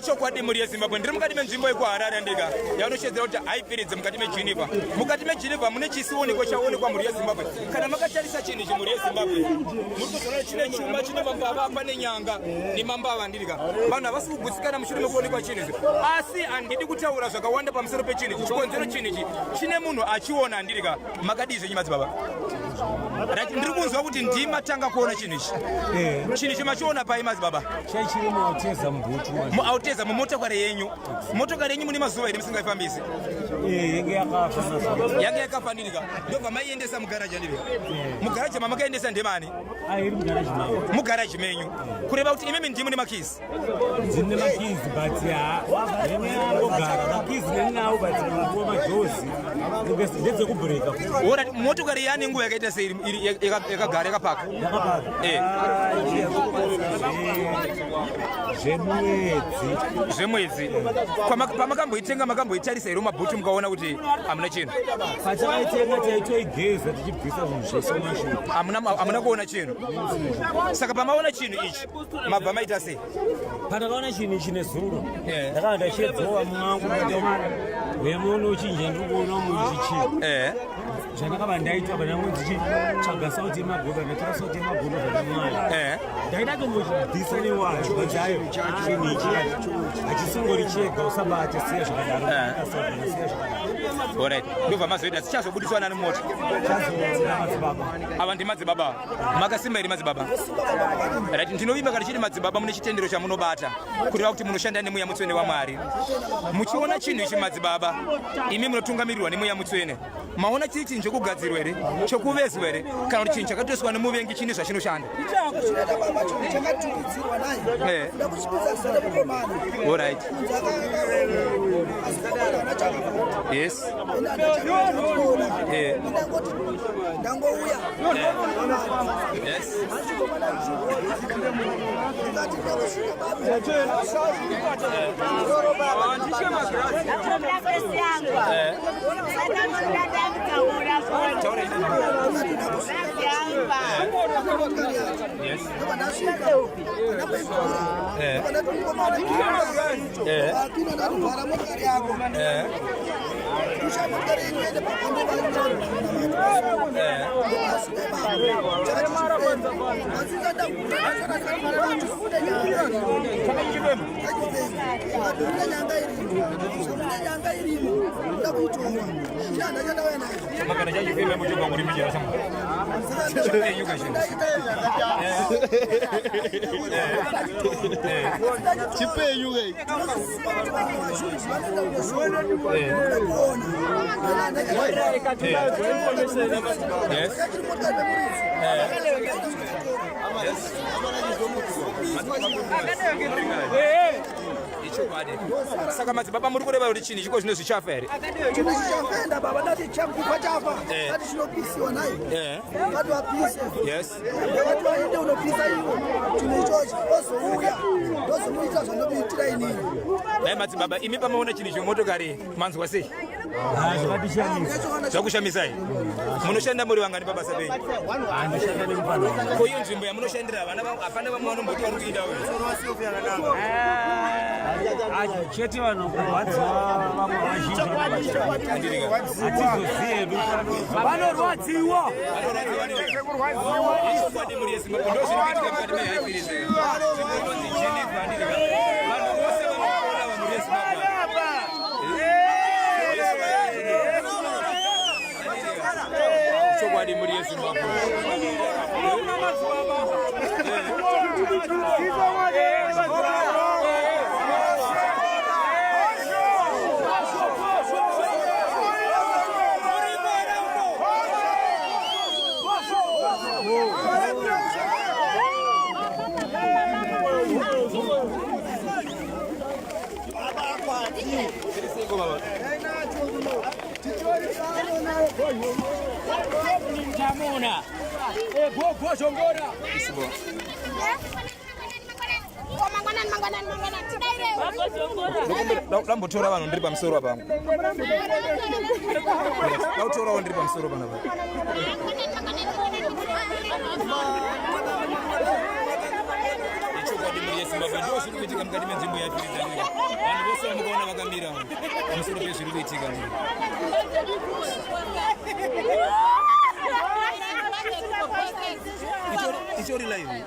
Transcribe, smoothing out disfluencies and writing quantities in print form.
ichokwadi muri yeZimbabwe ndiri mukati menzvimbo yekuHarare ndega yaunoshedzera kuti haipiridze mukati meGeneva. Mukati meGeneva mune chisioneko chaonekwa muri yeZimbabwe. Kana makatarisa chinhu chimuri yeZimbabwe muri kuzoona chine chuma chine mambava pane nyanga nemambava ndirika. Vanhu havasi kugutsikana mushure mekuonekwa chinhu ichi. Asi handidi kutaura zvakawanda pamusoro pechinhu ichi. Chikonzero chinhu ichi chine munhu achiona ndirika. Makadii zvenyu madzibaba? Ndiri kunzwa kuti ndimatanga kuona chinhu ichi. Chinhu ichi machiona pai madzibaba? Chaichiri muauteza mubhutu. Muauteza mumotokari yenyu. Motokari yenyu mune mazuva here musingaifambisi? Yange yakafa. Yange yakafa ndirika. Ndobva maiendesa mugaraji ndirika. Mugaraji mamakaendesa ndemani? Iri mugaraji menyu. Mugaraji menyu. Kureva kuti imimi ndimu nemakisi. Ndine makisi but yemogara makisi nenawo but nguva majozi. Ndedzekubreka. Ora motokari yani nguva yakaita sei yakagara yakapaka? Zvemwedzi. Pamakamboitenga makamboitarisa here mabhutu mukaona kuti hamuna chinhu? Patakaitenga taitoigeza tichibvisa zvinhu zvese mumashuka. Hamuna kuona chinhu? Saka pamaona chinhu ichi mabva maita sei? Pandakaona chinhu ichi nezuro ndakanga ndachedzowa mumangu wemuno uchinje ndiri kuona muchichi. Zvandakava ndaitwa panamwe ndichitsvaga sauti yemagodo ndatora sauti yemagodo zvakamwari. Ndaida kumbochibvisa newacho kudzayo chinhu ichi hachisingori chega usabate siya zvakadaro. Alright. Ndobva mazoita sichazobudiswa nani moto? Ava ndimadzibaba. Makasimba here madzibaba? Right, ndinovimba kana chiri madzibaba mune chitendero chamunobata kureva kuti munoshanda nemweya mutsvene waMwari. Muchiona chinhu ichi madzibaba, imi munotungamirirwa nemweya mutsvene. Maona chiri chinhu chokugadzirwa here, chokuvezwa here, kana kuti chinhu chakatoiswa nemuvengi chine zvachinoshanda? Alright. Yes. Yes. Saka madzibaba muri kureva kuti chinhu chiko zvino zvichafa here? Chinhu chichafenda baba dati chakufa chafa dati chinopisiwa nayo dati wapise dati waende unopisa iwo chinhu ichochi ozouya ndozomuitira zvandomuitira inini. Dai madzibaba imi pamaona chinhu chemotokari manzwa sei? Zvakushamisai? Munoshanda muri vangani pabasa penyu? Ko iyo nzvimbo yamunoshandira hapana vamwe vanomboti vari kuida chete vanhu kurwadziwa vamwe vazhinji hatizozivi vanorwadziwa muri yeZimbabwe ndozvinoitika mukati mehaipirize inonzi Geneva ndirika vanhu vose vanoona vamuri yeZimbabwe chokwadi muri yeZimbabwe Lambotora vanhu ndiri pamusoro apa. Lautorawo ndiri pamusoro panapa. Ichokwadi muri Zimbabwe ndo zviri kuitika mukati menzvimbo yapiridzanira vanhu vose vamukaona vakamira pamusoro pezviri kuitika ichori live